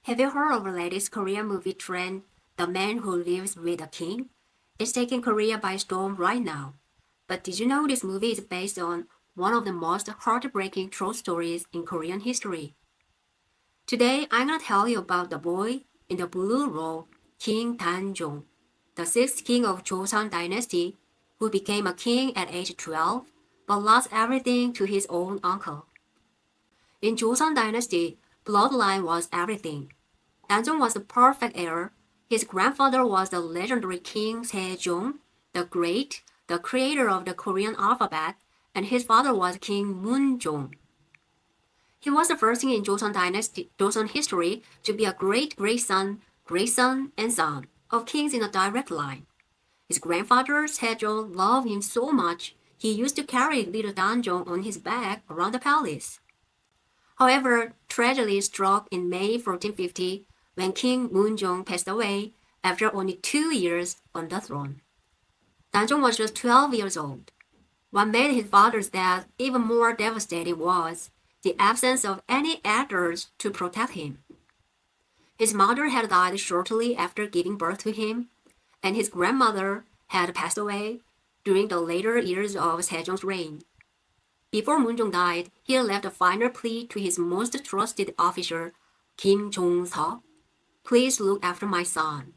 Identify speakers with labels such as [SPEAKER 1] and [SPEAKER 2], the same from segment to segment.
[SPEAKER 1] Have you heard of the latest Korean movie trend, The Man Who Lives with a King? It's taking Korea by storm right now. But did you know this movie is based on one of the most heartbreaking true stories in Korean history? Today, I'm gonna tell you about the boy in the blue robe, King Danjong, the sixth king of Joseon Dynasty, who became a king at age 12, but lost everything to his own uncle. In Joseon Dynasty, bloodline was everything. Danjong was the perfect heir. His grandfather was the legendary King Sejong, the Great, the creator of the Korean alphabet, and his father was King Moonjong. He was the first king in Joseon history to be a great-grandson, and son of kings in a direct line. His grandfather Sejong loved him so much, he used to carry little Danjong on his back around the palace. However, tragedy struck in May 1450 when King Moonjong passed away after only 2 years on the throne. Danjong was just 12 years old. What made his father's death even more devastating was the absence of any elders to protect him. His mother had died shortly after giving birth to him, and his grandmother had passed away during the later years of Sejong's reign. Before Moonjong died, he left a final plea to his most trusted officer, Kim Jong-seo. Please look after my son.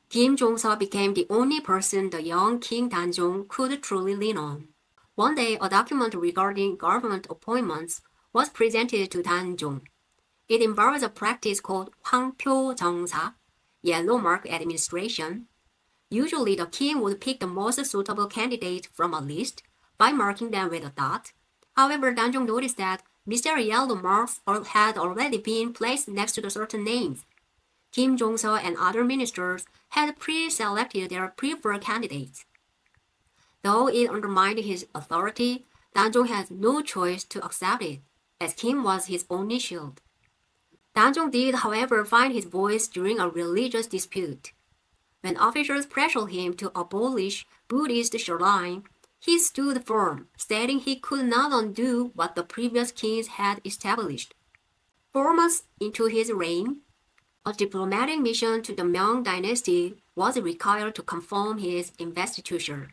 [SPEAKER 1] Kim Jong-seo became the only person the young King Danjong could truly lean on. One day, a document regarding government appointments was presented to Danjong. It involves a practice called 황표 정사, yellow mark administration. Usually, the king would pick the most suitable candidate from a list by marking them with a dot. However, Danjong noticed that mystery yellow marks had already been placed next to the certain names. Kim Jong-seo and other ministers had pre-selected their preferred candidates. Though it undermined his authority, Danjong had no choice to accept it, as Kim was his only shield. Danjong did, however, find his voice during a religious dispute. When officers pressured him to abolish Buddhist shrine, he stood firm, stating he could not undo what the previous kings had established. 4 months into his reign, a diplomatic mission to the Myeong dynasty was required to confirm his investiture.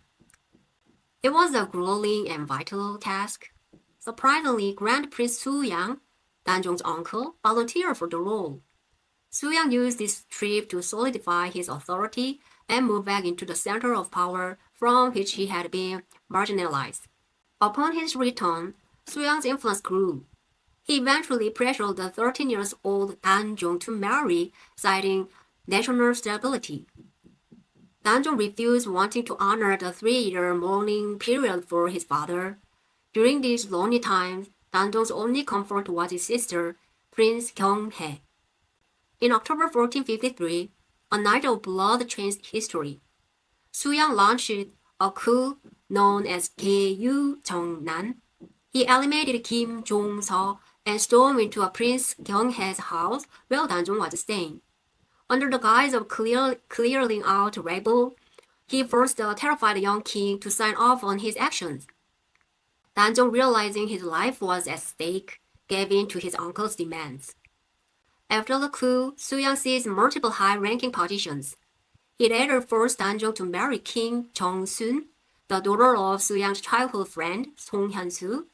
[SPEAKER 1] It was a grueling and vital task. Surprisingly, Grand Prince Suyang, Danjong's uncle, volunteered for the role. Suyang used this trip to solidify his authority and move back into the center of power from which he had been marginalized. Upon his return, Suyang's influence grew. He eventually pressured the 13-year-old Danjong to marry, citing national stability. Danjong refused, wanting to honor the 3-year mourning period for his father. During these lonely times, Danjong's only comfort was his sister, Prince Gyeonghae. In October 1453, a night of blood changed history. Suyang launched a coup known as Gyeyu Jeongnan. He eliminated Kim Jong-seo and stormed into a Prince Gyeonghae's house where Danjong was staying. Under the guise of clearing out rebel, he forced the terrified young king to sign off on his actions. Danjong, realizing his life was at stake, gave in to his uncle's demands. After the coup, Suyang seized multiple high-ranking positions. He later forced Danjong to marry Queen Jeongsun, the daughter of Suyang's childhood friend, Song Hyun-soo.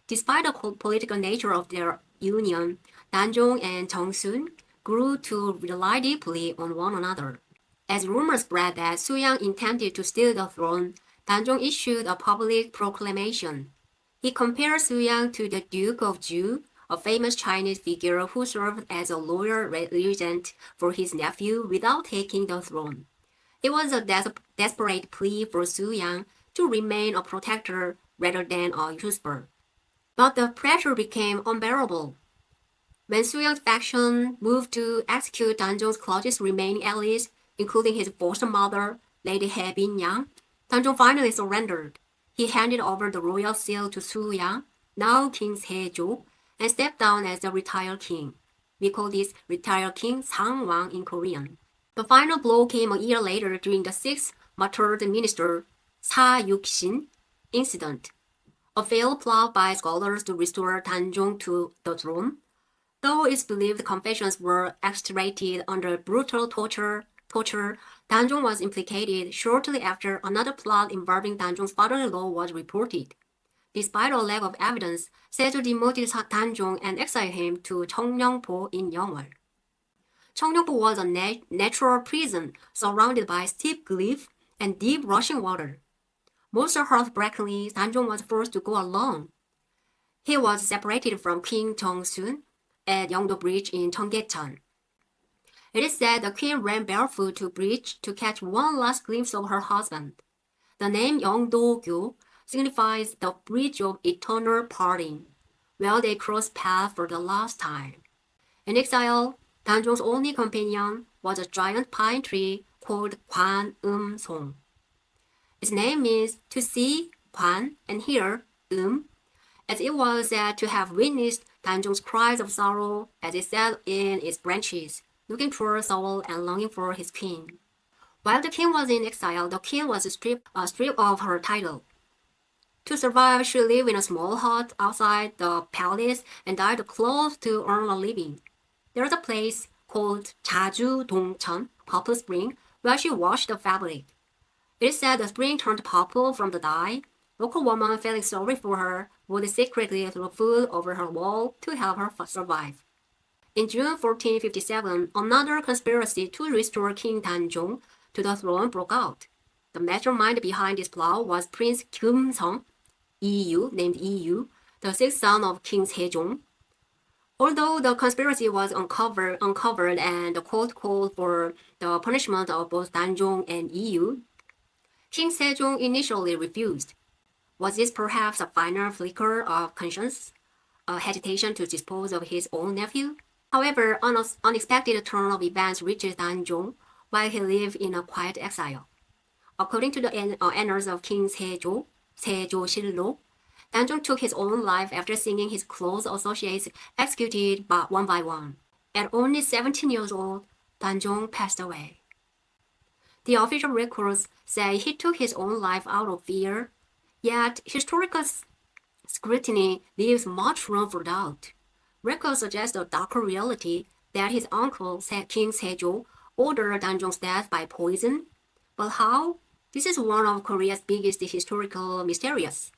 [SPEAKER 1] Despite the political nature of their union, Danjong and Jeongsun grew to rely deeply on one another. As rumors spread that Suyang intended to steal the throne, Danjong issued a public proclamation. He compared Suyang to the Duke of Zhu, a famous Chinese figure who served as a loyal regent for his nephew without taking the throne. It was a desperate plea for Suyang to remain a protector rather than a usurper. But the pressure became unbearable. When Suyang's faction moved to execute Danjong's closest remaining allies, including his foster mother, Lady He Bin-yang, Danjong finally surrendered. He handed over the royal seal to Suyang, now King Sejong, and stepped down as the retired king. We call this retired king Sangwang in Korean. The final blow came a year later during the 6th martyred minister Sa Yuk-shin incident, a failed plot by scholars to restore Danjong to the throne. Though it's believed confessions were extracted under brutal torture, Danjong was implicated shortly after another plot involving Danjong's father-in-law was reported. Despite a lack of evidence, Sejo demoted Danjong and exiled him to Cheongryongpo in Yongwol. Cheongryongpo was a natural prison surrounded by steep cliff and deep rushing water. Most heartbreakingly, Danjong was forced to go alone. He was separated from Queen Jeongsun at Yeongdo Bridge in Cheonggyecheon. It is said the queen ran barefoot to bridge to catch one last glimpse of her husband. The name Yeongdo signifies the bridge of eternal parting, where they crossed paths for the last time. In exile, Danjong's only companion was a giant pine tree called Song. Its name means to see, Kwan, and hear, as it was said to have witnessed Danjong's cries of sorrow as it sat in its branches, looking for soul and longing for his queen. While the king was in exile, the queen was stripped of her title. To survive, she lived in a small hut outside the palace and dyed clothes to earn a living. There is a place called Jaju Dongcheon, Purple Spring, where she washed the fabric. It is said the spring turned purple from the dye. Local women, feeling sorry for her, would secretly throw food over her wall to help her survive. In June 1457, another conspiracy to restore King Danjong to the throne broke out. The mastermind behind this plot was Prince Jeongsun, named EU, the sixth son of King Sejong. Although the conspiracy was uncovered and the court called for the punishment of both Danjong and EU, King Sejong initially refused. Was this perhaps a final flicker of conscience, a hesitation to dispose of his own nephew? However, an unexpected turn of events reaches Danjong while he lived in a quiet exile. According to the annals of King Sejo-shillo, Danjong took his own life after seeing his close associates executed one by one. At only 17 years old, Danjong passed away. The official records say he took his own life out of fear, yet historical scrutiny leaves much room for doubt. Records suggest a darker reality that his uncle, King Sejo, ordered Danjong's death by poison. But how? This is one of Korea's biggest historical mysteries.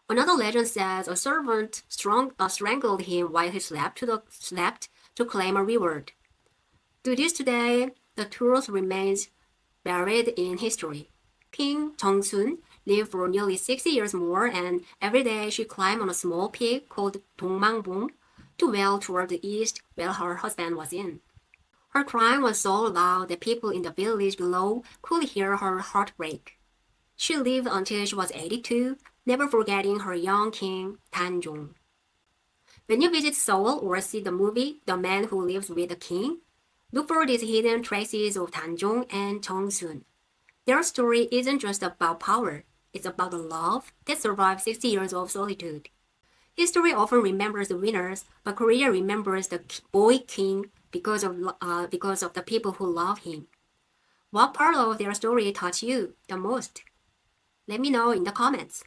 [SPEAKER 1] Another legend says a servant strangled him while he slept to claim a reward. To this day, the truth remains buried in history. Queen Jeongsun lived for nearly 60 years more, and every day she climbed on a small peak called Dongmangbong to wail toward the east where her husband was in. Her crying was so loud that people in the village below could hear her heartbreak. She lived until she was 82, never forgetting her young king, Danjong. When you visit Seoul or see the movie The Man Who Lives with the King, look for these hidden traces of Danjong and Jeongsun. Their story isn't just about power, it's about the love that survived 60 years of solitude. History often remembers the winners, but Korea remembers the boy king because of the people who love him. What part of their story touched you the most? Let me know in the comments.